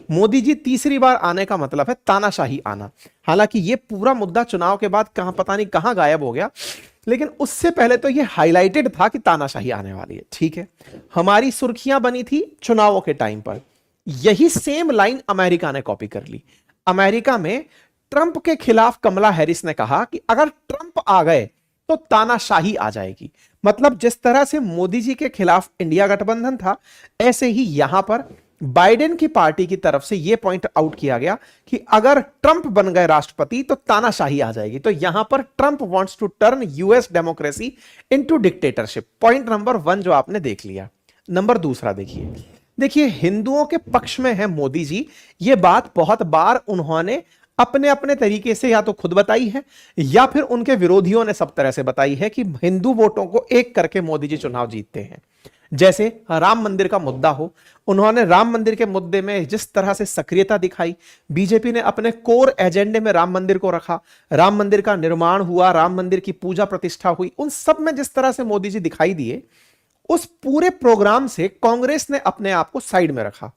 मोदी जी तीसरी बार आने का मतलब है तानाशाही आना। हालांकि ये पूरा मुद्दा चुनाव के बाद कहां पता नहीं कहां गायब हो गया, लेकिन उससे पहले तो ये हाईलाइटेड था कि तानाशाही आने वाली है। ठीक है, हमारी सुर्खियां बनी थी चुनावों के टाइम पर, यही सेम लाइन अमेरिका ने कॉपी कर ली। अमेरिका में ट्रंप के खिलाफ कमला हैरिस ने कहा कि अगर ट्रंप आ गए तो तानाशाही आ जाएगी। मतलब जिस तरह से मोदी जी के खिलाफ इंडिया गठबंधन था, ऐसे ही यहां पर बाइडेन की पार्टी की तरफ से यह पॉइंट आउट किया गया कि अगर ट्रंप बन गए राष्ट्रपति तो तानाशाही आ जाएगी। तो यहां पर Trump wants to turn US democracy into dictatorship. Point number 1 जो आपने देख लिया। नंबर दूसरा देखिए, देखिए हिंदुओं के पक्ष में है मोदी जी। यह बात बहुत बार उन्होंने अपने अपने तरीके से या तो खुद बताई है या फिर उनके विरोधियों ने सब तरह से बताई है कि हिंदू वोटों को एक करके मोदी जी चुनाव जीतते हैं। जैसे राम मंदिर का मुद्दा हो, उन्होंने राम मंदिर के मुद्दे में जिस तरह से सक्रियता दिखाई, बीजेपी ने अपने कोर एजेंडे में राम मंदिर को रखा, राम मंदिर का निर्माण हुआ, राम मंदिर की पूजा प्रतिष्ठा हुई, उन सब में जिस तरह से मोदी जी दिखाई दिए, उस पूरे प्रोग्राम से कांग्रेस ने अपने आप को साइड में रखा।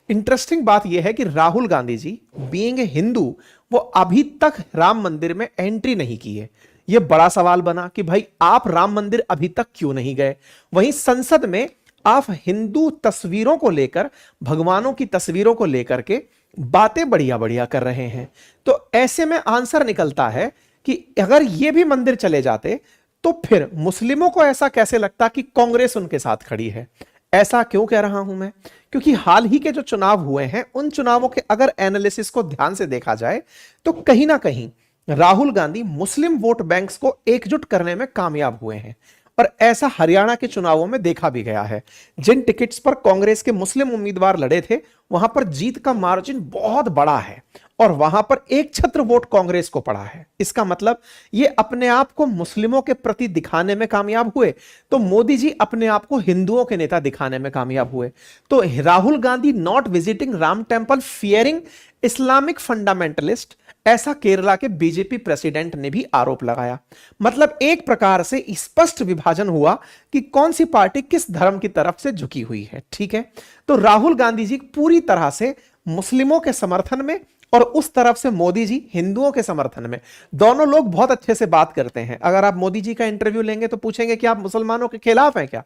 इंटरेस्टिंग बात यह है कि राहुल गांधी जी बीइंग ए हिंदू, वो अभी तक राम मंदिर में एंट्री नहीं की है। यह बड़ा सवाल बना कि भाई आप राम मंदिर अभी तक क्यों नहीं गए। वहीं संसद में आप हिंदू तस्वीरों को लेकर, भगवानों की तस्वीरों को लेकर के बातें बढ़िया बढ़िया कर रहे हैं। तो ऐसे में आंसर निकलता है कि अगर ये भी मंदिर चले जाते तो फिर मुस्लिमों को ऐसा कैसे लगता कि कांग्रेस उनके साथ खड़ी है। ऐसा क्यों कह रहा हूं मैं? क्योंकि हाल ही के जो चुनाव हुए हैं, उन चुनावों के अगर एनालिसिस को ध्यान से देखा जाए तो कहीं ना कहीं राहुल गांधी मुस्लिम वोट बैंक्स को एकजुट करने में कामयाब हुए हैं। और ऐसा हरियाणा के चुनावों में देखा भी गया है। जिन टिकट्स पर कांग्रेस के मुस्लिम उम्मीदवार लड़े थे, वहां पर जीत का मार्जिन बहुत बड़ा है और वहां पर एक छत्र वोट कांग्रेस को पड़ा है। इसका मतलब ये अपने आप को मुस्लिमों के प्रति दिखाने में कामयाब हुए, तो मोदी जी अपने आप को हिंदुओं के नेता दिखाने में कामयाब हुए। तो Rahul Gandhi not visiting Ram temple fearing Islamic fundamentalist, ऐसा केरला के बीजेपी प्रेसिडेंट ने भी आरोप लगाया। मतलब एक प्रकार से स्पष्ट विभाजन हुआ कि कौन सी पार्टी किस धर्म की तरफ से झुकी हुई है। ठीक है, तो राहुल गांधी जी पूरी तरह से मुस्लिमों के समर्थन में और उस तरफ से मोदी जी हिंदुओं के समर्थन में। दोनों लोग बहुत अच्छे से बात करते हैं। अगर आप मोदी जी का इंटरव्यू लेंगे तो पूछेंगे कि आप मुसलमानों के खिलाफ हैं क्या,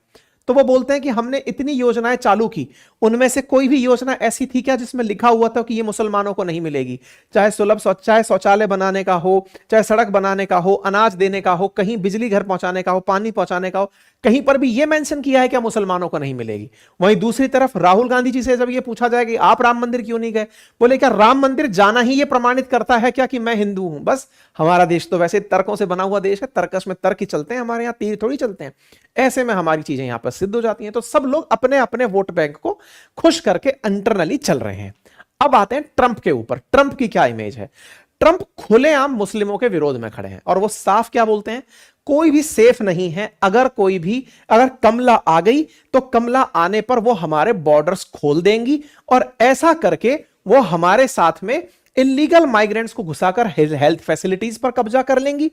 तो वो बोलते हैं कि हमने इतनी योजनाएं चालू की, उनमें से कोई भी योजना ऐसी थी क्या जिसमें लिखा हुआ था कि ये मुसलमानों को नहीं मिलेगी। चाहे चाहे शौचालय बनाने का हो, चाहे सड़क बनाने का हो, अनाज देने का हो, कहीं बिजली घर पहुंचाने का हो, पानी पहुंचाने का हो, कहीं पर भी ये मेंशन किया है कि मुसलमानों को नहीं मिलेगी। वहीं दूसरी तरफ राहुल गांधी जी से जब ये पूछा जाए कि आप राम मंदिर क्यों नहीं गए, बोले क्या राम मंदिर जाना ही ये प्रमाणित करता है क्या कि मैं हिंदू हूं। बस हमारा देश तो वैसे तर्कों से बना हुआ देश है, तर्कस में तर्क ही चलते हैं, हमारे यहाँ तीर थोड़ी चलते हैं। ऐसे में हमारी चीजें यहां पर सिद्ध हो जाती हैं। तो सब लोग अपने अपने वोट बैंक को खुश करके इंटरनली चल रहे हैं। अब आते हैं ट्रंप के ऊपर। ट्रंप की क्या इमेज है? ट्रंप खुलेआम मुस्लिमों के विरोध में खड़े हैं और वो साफ क्या बोलते हैं, कोई भी सेफ नहीं है। अगर कमला आ गई तो कमला आने पर वो हमारे बॉर्डर्स खोल देंगी और ऐसा करके वो हमारे साथ में इलीगल माइग्रेंट्स को घुसाकर हेल्थ फैसिलिटीज पर कब्जा कर लेंगी।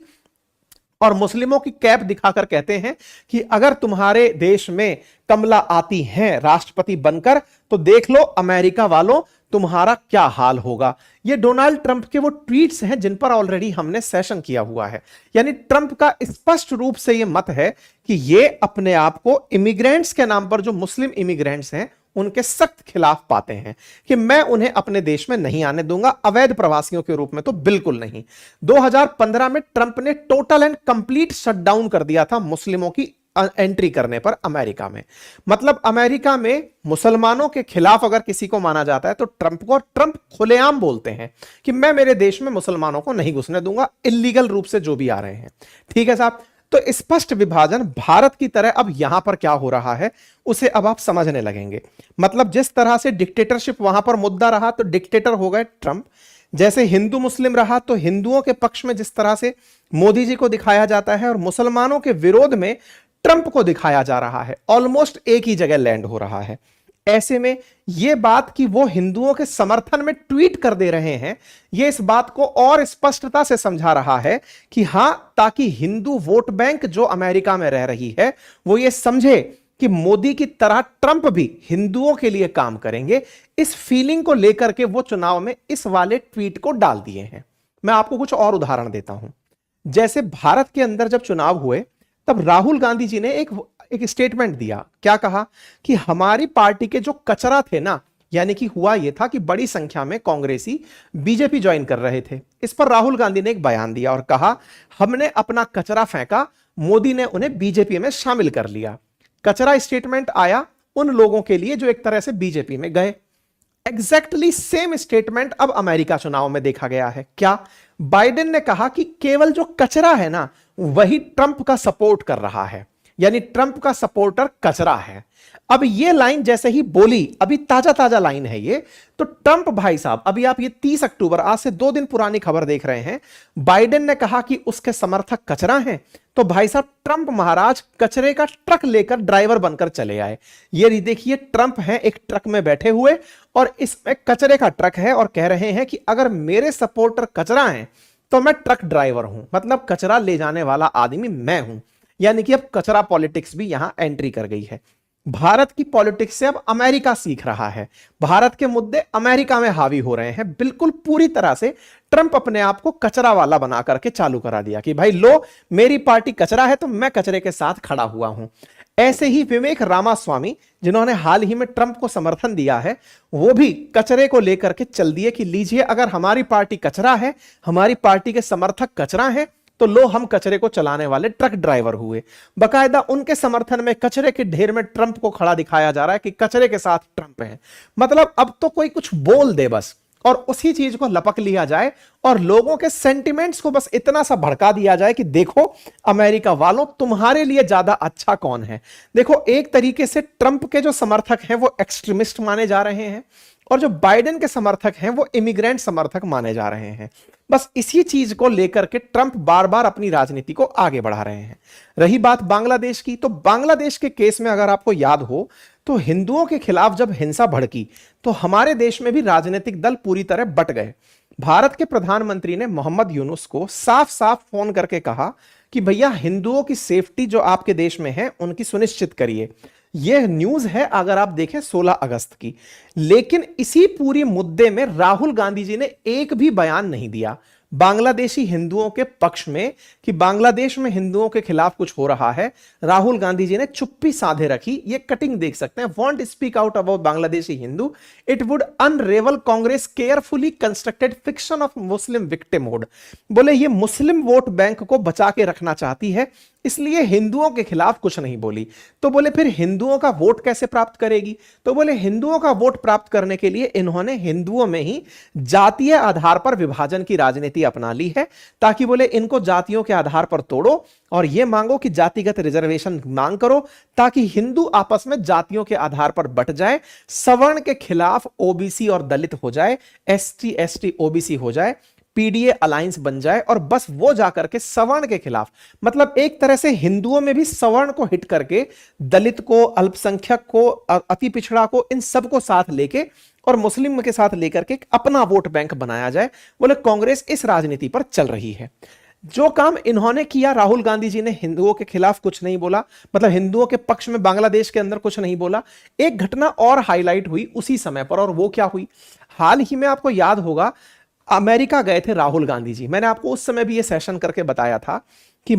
और मुस्लिमों की कैप दिखाकर कहते हैं कि अगर तुम्हारे देश में कमला आती हैं राष्ट्रपति बनकर तो देख लो अमेरिका वालों तुम्हारा क्या हाल होगा। ये डोनाल्ड ट्रंप के वो ट्वीट्स हैं जिन पर ऑलरेडी हमने सेशन किया हुआ है। यानी ट्रंप का स्पष्ट रूप से ये मत है कि ये अपने आप को इमिग्रेंट्स के नाम पर, जो मुस्लिम इमिग्रेंट्स हैं, उनके सख्त खिलाफ पाते हैं कि मैं उन्हें अपने देश में नहीं आने दूंगा, अवैध प्रवासियों के रूप में तो बिल्कुल नहीं। 2015 में ट्रंप ने टोटल एंड कंप्लीट शटडाउन कर दिया था मुस्लिमों की एंट्री करने पर अमेरिका में। मतलब अमेरिका में मुसलमानों के खिलाफ अगर किसी को माना जाता है तो ट्रंप खुलेआम बोलते हैं कि मैं मेरे देश में मुसलमानों को नहीं घुसने दूंगा, इलीगल रूप से जो भी आ रहे हैं। ठीक है साहब, तो स्पष्ट विभाजन भारत की तरह अब यहां पर क्या हो रहा है उसे अब आप समझने लगेंगे। मतलब जिस तरह से डिक्टेटरशिप वहां पर मुद्दा रहा तो डिक्टेटर हो गए ट्रंप, जैसे हिंदू मुस्लिम रहा तो हिंदुओं के पक्ष में जिस तरह से मोदी जी को दिखाया जाता है और मुसलमानों के विरोध में ट्रंप को दिखाया जा रहा है, ऑलमोस्ट एक ही जगह लैंड हो रहा है। ऐसे में यह बात कि वो हिंदुओं के समर्थन में ट्वीट कर दे रहे हैं, यह इस बात को और स्पष्टता से समझा रहा है कि हां, ताकि हिंदू वोट बैंक जो अमेरिका में रह रही है वो ये समझे कि मोदी की तरह ट्रंप भी हिंदुओं के लिए काम करेंगे, इस फीलिंग को लेकर के वो चुनाव में इस वाले ट्वीट को डाल दिए हैं। मैं आपको कुछ और उदाहरण देता हूं। जैसे भारत के अंदर जब चुनाव हुए तब राहुल गांधी जी ने एक स्टेटमेंट दिया। क्या कहा कि हमारी पार्टी के जो कचरा थे ना, यानी कि हुआ यह था कि बड़ी संख्या में कांग्रेसी बीजेपी ज्वाइन कर रहे थे। इस पर राहुल गांधी ने एक बयान दिया और कहा हमने अपना कचरा फेंका, मोदी ने उन्हें बीजेपी में शामिल कर लिया। कचरा स्टेटमेंट आया उन लोगों के लिए जो एक तरह से बीजेपी में गए। एग्जैक्टली सेम स्टेटमेंट अब अमेरिका चुनाव में देखा गया है। क्या बाइडेन ने कहा कि केवल जो कचरा है ना वही ट्रंप का सपोर्ट कर रहा है, यानी ट्रंप का सपोर्टर कचरा है। अब ये लाइन जैसे ही बोली, अभी ताजा ताजा लाइन है ये, तो ट्रंप भाई साहब, अभी आप ये 30 अक्टूबर आज से 2 दिन पुरानी खबर देख रहे हैं, बाइडेन ने कहा कि उसके समर्थक कचरा हैं, तो भाई साहब ट्रंप महाराज कचरे का ट्रक लेकर ड्राइवर बनकर चले आए। ये देखिए ट्रंप हैं एक ट्रक में बैठे हुए और इसमें कचरे का ट्रक है और कह रहे हैं कि अगर मेरे सपोर्टर कचरा हैं तो मैं ट्रक ड्राइवर हूं, मतलब कचरा ले जाने वाला आदमी मैं हूं। यानी कि अब कचरा पॉलिटिक्स भी यहां एंट्री कर गई है। भारत की पॉलिटिक्स से अब अमेरिका सीख रहा है। भारत के मुद्दे अमेरिका में हावी हो रहे हैं। बिल्कुल पूरी तरह से ट्रंप अपने आप को कचरा वाला बना करके चालू करा दिया कि भाई लो मेरी पार्टी कचरा है तो मैं कचरे के साथ खड़ा हुआ हूं। ऐसे ही विवेक रामास्वामी जिन्होंने हाल ही में ट्रंप को समर्थन दिया है, वो भी कचरे को लेकर के चल दिए कि लीजिए अगर हमारी पार्टी कचरा है, हमारी पार्टी के समर्थक कचरा है, तो लो हम कचरे को चलाने वाले ट्रक ड्राइवर हुए। बकायदा उनके समर्थन में कचरे के ढेर में ट्रंप को खड़ा दिखाया जा रहा है कि कचरे के साथ ट्रंप है। मतलब अब तो कोई कुछ बोल दे बस और उसी चीज को लपक लिया जाए और लोगों के सेंटिमेंट्स को बस इतना सा भड़का दिया जाए कि देखो अमेरिका वालों तुम्हारे लिए ज्यादा अच्छा कौन है। देखो एक तरीके से ट्रंप के जो समर्थक हैं वो एक्सट्रीमिस्ट माने जा रहे हैं और जो बाइडेन के समर्थक हैं वो इमिग्रेंट समर्थक माने जा रहे हैं। बस इसी चीज को लेकर के ट्रंप बार बार अपनी राजनीति को आगे बढ़ा रहे हैं। रही बात बांग्लादेश की, तो बांग्लादेश के केस में अगर आपको याद हो तो हिंदुओं के खिलाफ जब हिंसा भड़की तो हमारे देश में भी राजनीतिक दल पूरी तरह बट गए। भारत के प्रधानमंत्री ने मोहम्मद यूनुस को साफ साफ फोन करके कहा कि भैया हिंदुओं की सेफ्टी जो आपके देश में है उनकी सुनिश्चित करिए। यह न्यूज है अगर आप देखें 16 अगस्त की। लेकिन इसी पूरी मुद्दे में राहुल गांधी जी ने एक भी बयान नहीं दिया बांग्लादेशी हिंदुओं के पक्ष में कि बांग्लादेश में हिंदुओं के खिलाफ कुछ हो रहा है। राहुल गांधी जी ने चुप्पी साधे रखी। ये कटिंग देख सकते हैं, want speak out about Bangladeshi Hindu, it would अनरेवल Congress carefully constructed fiction of Muslim victimhood. बोले ये मुस्लिम वोट बैंक को बचा के रखना चाहती है, इसलिए हिंदुओं के खिलाफ कुछ नहीं बोली। तो बोले फिर हिंदुओं का वोट कैसे प्राप्त करेगी? तो बोले हिंदुओं का वोट प्राप्त करने के लिए इन्होंने हिंदुओं में ही जातीय आधार पर विभाजन की राजनीति अपना ली है, ताकि बोले इनको जातियों के आधार पर तोड़ो और यह मांगो कि जातिगत रिजर्वेशन मांग करो ताकि हिंदू आपस में जातियों के आधार पर बट जाए, सवर्ण के खिलाफ ओबीसी और दलित हो जाए, एसटी एसटी ओबीसी हो जाए, पीडीए अलायंस बन जाए और बस वो जाकर के सवर्ण के खिलाफ, मतलब एक तरह से हिंदुओं में भी सवर्ण को हिट करके दलित को, अल्पसंख्यक को, अति पिछड़ा को, इन सबको साथ लेके और मुस्लिम के साथ लेकर के अपना वोट बैंक बनाया जाए। बोले कांग्रेस इस राजनीति पर चल रही है। जो काम इन्होंने किया, राहुल गांधी जी ने हिंदुओं के खिलाफ कुछ नहीं बोला, मतलब हिंदुओं के पक्ष में बांग्लादेश के अंदर कुछ नहीं बोला। एक घटना और हाईलाइट हुई उसी समय पर, और वो क्या हुई, हाल ही में आपको याद होगा अमेरिका गए थे राहुल गांधी जी। मैंने आपको उस समय भी ये सेशन करके बताया था कि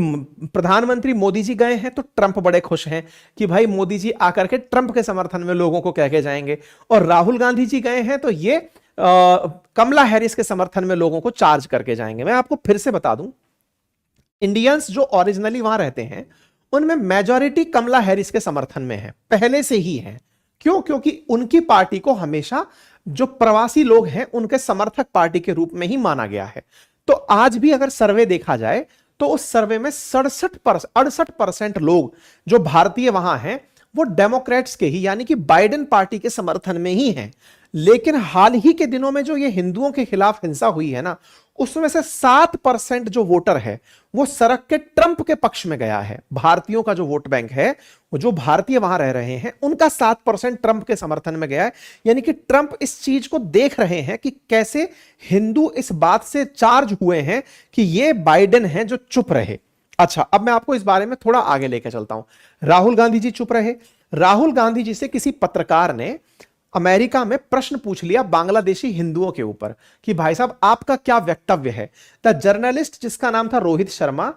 प्रधानमंत्री मोदी जी गए हैं तो ट्रंप बड़े खुश हैं कि भाई मोदी जी आकर के ट्रंप के समर्थन में लोगों को कह के जाएंगे, और राहुल गांधी जी गए हैं तो ये कमला हैरिस के समर्थन में लोगों को चार्ज करके जाएंगे। मैं आपको फिर से बता दूं, इंडियंस जो ओरिजिनली वहां रहते हैं उनमें मेजॉरिटी कमला हैरिस के समर्थन में है, पहले से ही है। क्यों? क्योंकि उनकी पार्टी को हमेशा जो प्रवासी लोग हैं उनके समर्थक पार्टी के रूप में ही माना गया है। तो आज भी अगर सर्वे देखा जाए तो उस सर्वे में 68% लोग जो भारतीय वहां हैं वो डेमोक्रेट्स के ही, यानी कि बाइडेन पार्टी के समर्थन में ही हैं। लेकिन हाल ही के दिनों में जो ये हिंदुओं के खिलाफ हिंसा हुई है ना, उसमें से 7% जो वोटर है वो सरक के ट्रंप के पक्ष में गया है। भारतीयों का जो वोट बैंक है, वो जो भारतीय वहां रह रहे हैं उनका 7% ट्रंप के समर्थन में गया है। यानी कि ट्रंप इस चीज को देख रहे हैं कि कैसे हिंदू इस बात से चार्ज हुए हैं कि ये बाइडेन है जो चुप रहे। अच्छा, अब मैं आपको इस बारे में थोड़ा आगे लेकर चलता हूं। राहुल गांधी जी चुप रहे, राहुल गांधी जी से किसी पत्रकार ने अमेरिका में प्रश्न पूछ लिया बांग्लादेशी हिंदुओं के ऊपर कि भाई साहब आपका क्या वक्तव्य है। द जर्नलिस्ट, जिसका नाम था रोहित शर्मा,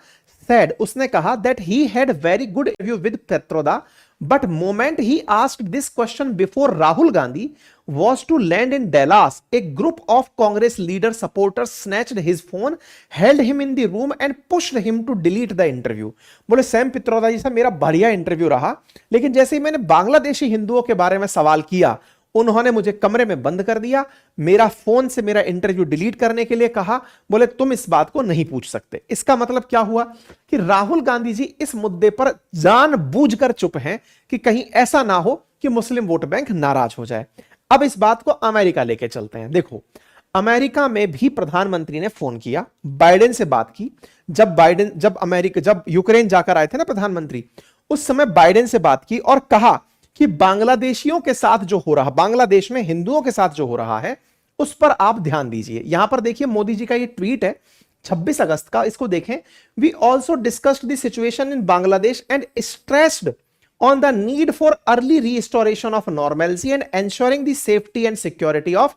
said, उसने कहा that he had very good interview with Petroda, but moment he asked this question before Rahul Gandhi was to land in Dallas, a group of Congress leader supporters snatched his phone, held him in the room and pushed him to delete the interview. बोले Sam Pitroda जी साहब मेरा बढ़िया interview रहा, लेकिन जैसे ही मैंने बांग्लादेशी हिंदुओं के बारे में सवाल किया उन्होंने मुझे कमरे में बंद कर दिया, मेरा फोन से मेरा इंटरव्यू डिलीट करने के लिए कहा, बोले तुम इस बात को नहीं पूछ सकते। इसका मतलब क्या हुआ कि राहुल गांधी जी इस मुद्दे पर जानबूझकर चुप हैं कि कहीं ऐसा ना हो कि मुस्लिम वोट बैंक नाराज हो जाए। अब इस बात को अमेरिका लेके चलते हैं। देखो, अमेरिका में भी प्रधानमंत्री ने फोन किया, बाइडेन से बात की। जब यूक्रेन जाकर आए थे ना प्रधानमंत्री, उस समय बाइडेन से बात की और कहा कि बांग्लादेशियों के साथ जो हो रहा, बांग्लादेश में हिंदुओं के साथ जो हो रहा है उस पर आप ध्यान दीजिए। यहां पर देखिए मोदी जी का ये ट्वीट है 26 अगस्त का, इसको देखें। We also discussed the situation in Bangladesh and stressed on the need for early restoration of normalcy and ensuring the safety and security of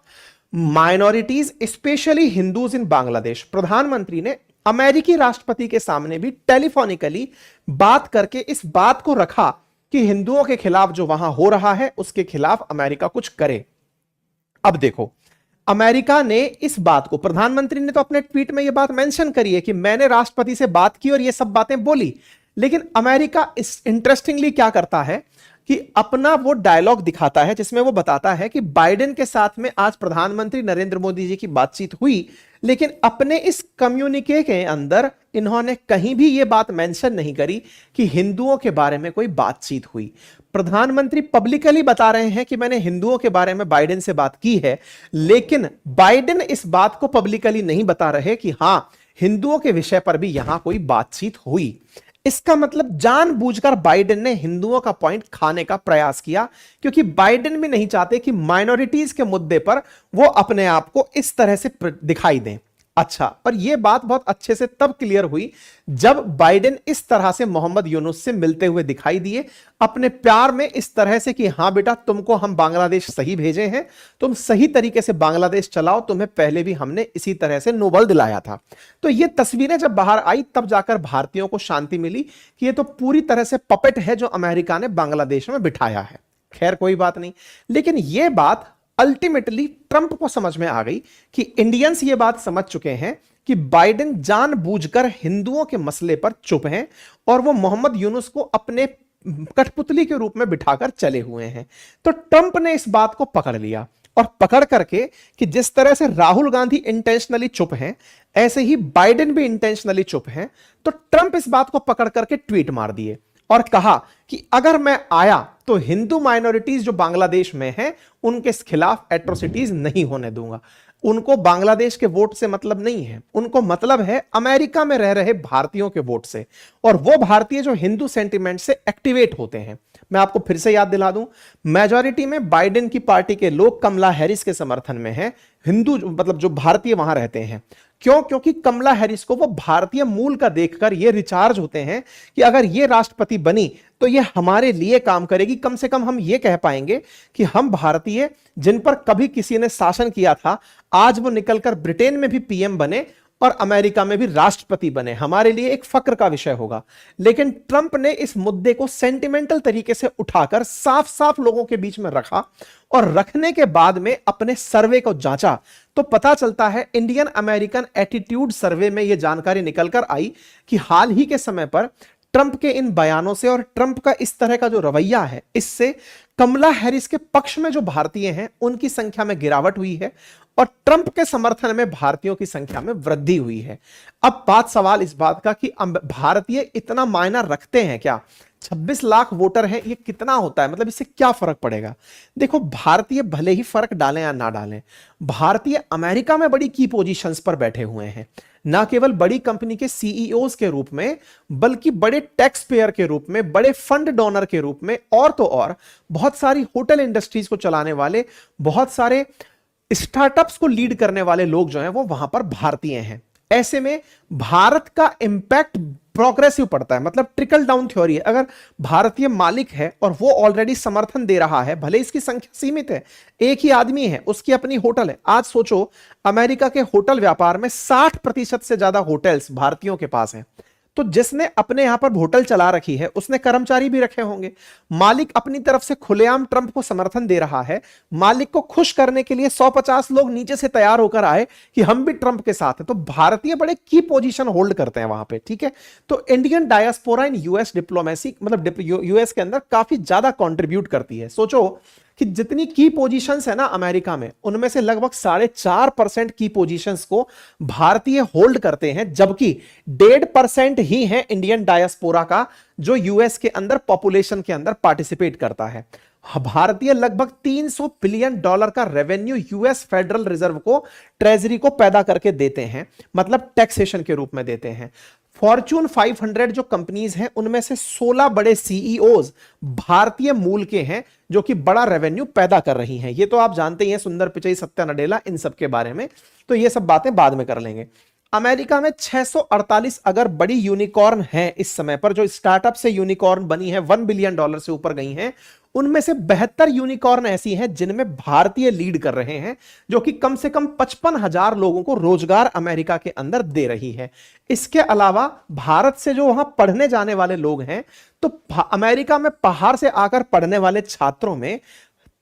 minorities, especially Hindus in Bangladesh। प्रधानमंत्री ने अमेरिकी राष्ट्रपति के सामने भी टेलीफोनिकली बात करके इस बात को रखा कि हिंदुओं के खिलाफ जो वहां हो रहा है उसके खिलाफ अमेरिका कुछ करे। अब देखो, अमेरिका ने इस बात को, प्रधानमंत्री ने तो अपने ट्वीट में यह बात मेंशन करी है कि मैंने राष्ट्रपति से बात की और ये सब बातें बोली, लेकिन अमेरिका इस इंटरेस्टिंगली क्या करता है कि अपना वो डायलॉग दिखाता है जिसमें वो बताता है कि बाइडेन के साथ में आज प्रधानमंत्री नरेंद्र मोदी जी की बातचीत हुई, लेकिन अपने इस कम्युनिके के अंदर इन्होंने कहीं भी ये बात मेंशन नहीं करी कि हिंदुओं के बारे में कोई बातचीत हुई। प्रधानमंत्री पब्लिकली बता रहे हैं कि मैंने हिंदुओं के बारे में बाइडेन से बात की है, लेकिन बाइडेन इस बात को पब्लिकली नहीं बता रहे कि हां, हिंदुओं के विषय पर भी यहां कोई बातचीत हुई। इसका मतलब जानबूझकर बाइडेन ने हिंदुओं का पॉइंट खाने का प्रयास किया, क्योंकि बाइडेन भी नहीं चाहते कि माइनॉरिटीज के मुद्दे पर वो अपने आप को इस तरह से दिखाई दें। अच्छा, और यह बात बहुत अच्छे से तब क्लियर हुई जब बाइडेन इस तरह से मोहम्मद यूनुस से मिलते हुए दिखाई दिए, अपने प्यार में इस तरह से कि हां बेटा, तुमको हम बांग्लादेश सही भेजे हैं, तुम सही तरीके से बांग्लादेश चलाओ, तुम्हें पहले भी हमने इसी तरह से नोबल दिलाया था। तो ये तस्वीरें जब बाहर आई तब जाकर भारतीयों को शांति मिली कि ये तो पूरी तरह से पपेट है जो अमेरिका ने बांग्लादेश में बिठाया है। खैर कोई बात नहीं, लेकिन यह बात अल्टीमेटली ट्रंप को समझ में आ गई कि इंडियंस ये बात समझ चुके हैं कि बाइडेन जानबूझकर हिंदुओं के मसले पर चुप हैं और वो मोहम्मद यूनुस को अपने कठपुतली के रूप में बिठाकर चले हुए हैं। तो ट्रंप ने इस बात को पकड़ लिया और पकड़ करके कि जिस तरह से राहुल गांधी इंटेंशनली चुप हैं, ऐसे ही बाइडेन भी इंटेंशनली चुप हैं। तो ट्रंप इस बात को पकड़ करके ट्वीट मार दिए और कहा कि अगर मैं आया तो हिंदू माइनॉरिटीज जो बांग्लादेश में हैं उनके खिलाफ एट्रोसिटीज नहीं होने दूंगा। उनको बांग्लादेश के वोट से मतलब नहीं है, उनको मतलब है अमेरिका में रह रहे भारतीयों के वोट से, और वो भारतीय जो हिंदू सेंटिमेंट से एक्टिवेट होते हैं। मैं आपको फिर से याद दिला दूं, मेजॉरिटी में बाइडेन की पार्टी के लोग कमला हैरिस के समर्थन में हैं, हिंदू मतलब जो भारतीय वहां रहते हैं। क्यों? क्योंकि कमला हैरिस को वो भारतीय मूल का देखकर ये रिचार्ज होते हैं कि अगर ये राष्ट्रपति बनी तो ये हमारे लिए काम करेगी। कम से कम हम ये कह पाएंगे कि हम भारतीय जिन पर कभी किसी ने शासन किया था, आज वो निकलकर ब्रिटेन में भी पीएम बने और अमेरिका में भी राष्ट्रपति बने, हमारे लिए एक फक्र का विषय होगा। लेकिन ट्रंप ने इस मुद्दे को सेंटिमेंटल तरीके से उठाकर साफ साफ लोगों के बीच में रखा और रखने के बाद में अपने सर्वे को जांचा तो पता चलता है, इंडियन अमेरिकन एटीट्यूड सर्वे में यह जानकारी निकलकर आई कि हाल ही के समय पर ट्रंप के इन बयानों से और ट्रंप का इस तरह का जो रवैया है, इससे कमला हैरिस के पक्ष में जो भारतीय हैं उनकी संख्या में गिरावट हुई है और ट्रंप के समर्थन में भारतीयों की संख्या में वृद्धि हुई है। अब बात सवाल इस बात का कि भारतीय इतना मायना रखते हैं क्या? 26 लाख वोटर हैं, ये कितना होता है, मतलब इससे क्या फर्क पड़ेगा? देखो, भारतीय भले ही फर्क डालें या ना डालें, भारतीय अमेरिका में बड़ी की पोजीशंस पर बैठे हुए हैं, ना केवल बड़ी कंपनी के सीईओज के रूप में, बल्कि बड़े टैक्स पेयर के रूप में, बड़े फंड डोनर के रूप में, और तो और बहुत सारी होटल इंडस्ट्रीज को चलाने वाले, बहुत सारे स्टार्टअप्स को लीड करने वाले लोग जो हैं वो वहां पर भारतीय हैं। ऐसे में भारत का इंपैक्ट प्रोग्रेसिव पड़ता है, मतलब ट्रिकल डाउन थ्योरी है। अगर भारतीय मालिक है और वो ऑलरेडी समर्थन दे रहा है, भले इसकी संख्या सीमित है, एक ही आदमी है, उसकी अपनी होटल है। आज सोचो अमेरिका के होटल व्यापार में 60% से ज्यादा होटल्स भारतीयों के पास हैं। तो जिसने अपने यहां पर होटल चला रखी है उसने कर्मचारी भी रखे होंगे। मालिक अपनी तरफ से खुलेआम ट्रंप को समर्थन दे रहा है। मालिक को खुश करने के लिए 150 लोग नीचे से तैयार होकर आए कि हम भी ट्रंप के साथ हैं। तो भारतीय बड़े की पोजीशन होल्ड करते हैं वहां पे, ठीक है। तो Indian diaspora in US diplomacy, मतलब यूएस के अंदर काफी ज्यादा कंट्रीब्यूट करती है। सोचो कि जितनी की पोजीशंस है ना अमेरिका में, उनमें से लगभग 4.5% की पोजीशंस को भारतीय होल्ड करते हैं, जबकि 1.5% ही है इंडियन डायस्पोरा का जो यूएस के अंदर पॉपुलेशन के अंदर पार्टिसिपेट करता है। भारतीय लगभग $300 बिलियन का रेवेन्यू यूएस फेडरल रिजर्व को, ट्रेजरी को पैदा करके देते हैं, मतलब टैक्सेशन के रूप में देते हैं। फॉर्च्यून 500 जो कंपनीज हैं उनमें से 16 बड़े सीईओज भारतीय मूल के हैं जो कि बड़ा रेवेन्यू पैदा कर रही हैं। ये तो आप जानते ही हैं, सुंदर पिचई, सत्या नडेला, इन सब के बारे में। तो ये सब बातें बाद में कर लेंगे। अमेरिका में 648 अगर बड़ी यूनिकॉर्न है इस समय पर, जो स्टार्टअप से यूनिकॉर्न बनी है, $1 बिलियन से ऊपर गई हैं। उनमें से 72 यूनिकॉर्न ऐसी हैं जिनमें भारतीय लीड कर रहे हैं, जो कि कम से कम 55,000 लोगों को रोजगार अमेरिका के अंदर दे रही है। इसके अलावा भारत से जो वहां पढ़ने जाने वाले लोग हैं, तो अमेरिका में बाहर से आकर पढ़ने वाले छात्रों में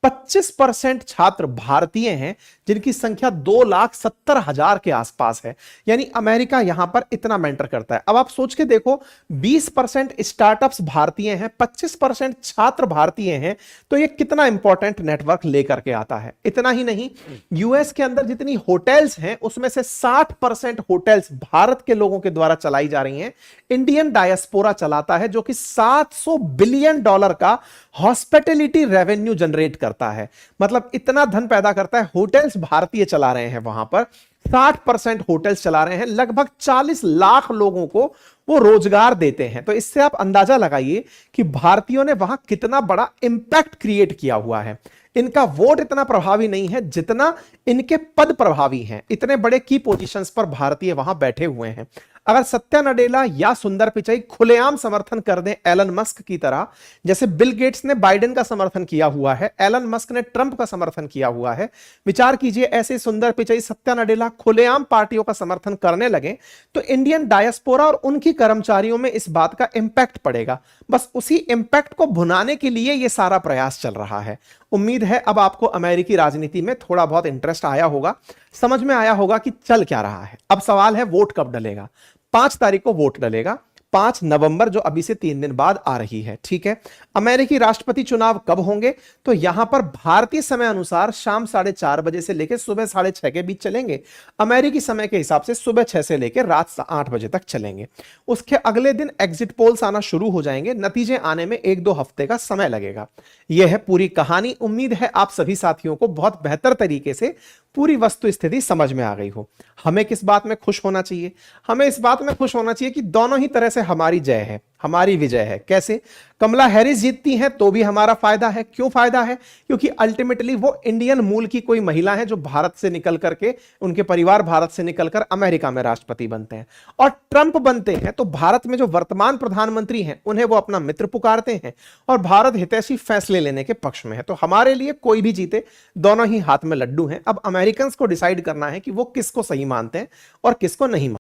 25% छात्र भारतीय हैं, जिनकी संख्या 2,70,000 के आसपास है। यानी अमेरिका यहां पर इतना मेंटर करता है। अब आप सोच के देखो, 20% स्टार्टअप्स भारतीय हैं, 25% छात्र भारतीय हैं, तो ये कितना इंपॉर्टेंट नेटवर्क लेकर के आता है। इतना ही नहीं, यूएस के अंदर जितनी होटल्स हैं उसमें से 60% होटल्स भारत के लोगों के द्वारा चलाई जा रही हैं। इंडियन डायस्पोरा चलाता है, जो कि $700 बिलियन का हॉस्पिटैलिटी रेवेन्यू जनरेट करता है, मतलब इतना धन पैदा करता है। होटल्स भारतीय चला रहे हैं, वहां पर 60% होटल्स चला रहे हैं, लगभग 40 लाख लोगों को वो रोजगार देते हैं। तो इससे आप अंदाजा लगाइए कि भारतीयों ने वहां कितना बड़ा इंपैक्ट क्रिएट किया हुआ है। इनका वोट इतना प्रभावी नहीं है जितना इनके पद प्रभावी हैं। इतने बड़े की पोजीशंस पर भारतीय वहां बैठे हुए हैं। अगर सत्या नडेला या सुंदर पिचाई खुलेआम समर्थन कर दें एलन मस्क की तरह, जैसे बिल गेट्स ने बाइडेन का समर्थन किया हुआ है, एलन मस्क ने ट्रंप का समर्थन किया हुआ है, विचार कीजिए ऐसे सुंदर पिचाई, सत्या नडेला खुलेआम पार्टियों का समर्थन करने लगे, तो इंडियन डायस्पोरा और उनकी कर्मचारियों में इस बात का इंपैक्ट पड़ेगा। बस उसी इंपैक्ट को भुनाने के लिए यह सारा प्रयास चल रहा है। उम्मीद है अब आपको अमेरिकी राजनीति में थोड़ा बहुत इंटरेस्ट आया होगा, समझ में आया होगा कि चल क्या रहा है। अब सवाल है वोट कब डलेगा। 5 तारीख को वोट डलेगा, 5 नवंबर, जो अभी से 3 दिन बाद आ रही है, ठीक है। अमेरिकी राष्ट्रपति चुनाव कब होंगे, तो यहां पर भारतीय समय अनुसार शाम 4:30 बजे से लेकर सुबह 6:30 के बीच चलेंगे। अमेरिकी समय के हिसाब से सुबह 6 से लेकर रात 8 बजे तक चलेंगे। उसके अगले दिन एग्जिट पोल्स आना शुरू हो जाएंगे। नतीजे आने में 1-2 हफ्ते का समय लगेगा। यह है पूरी कहानी। उम्मीद है आप सभी साथियों को बहुत बेहतर तरीके से पूरी वस्तु स्थिति समझ में आ गई हो। हमें किस बात में खुश होना चाहिए? हमें इस बात में खुश होना चाहिए कि दोनों ही तरह से हमारी जय है, हमारी विजय है। कैसे? कमला हैरिस जीतती हैं तो भी हमारा फायदा है। क्यों फायदा है? क्योंकि अल्टीमेटली वो इंडियन मूल की कोई महिला है जो भारत से निकल करके, उनके परिवार भारत से निकलकर अमेरिका में राष्ट्रपति बनते हैं। और ट्रंप बनते हैं तो भारत में जो वर्तमान प्रधानमंत्री हैं उन्हें वो अपना मित्र पुकारते हैं और भारत हितैषी फैसले लेने के पक्ष में है। तो हमारे लिए कोई भी जीते, दोनों ही हाथ में लड्डू हैं। अब अमेरिकन को डिसाइड करना है कि वो किसको सही मानते हैं और किसको नहीं मानते।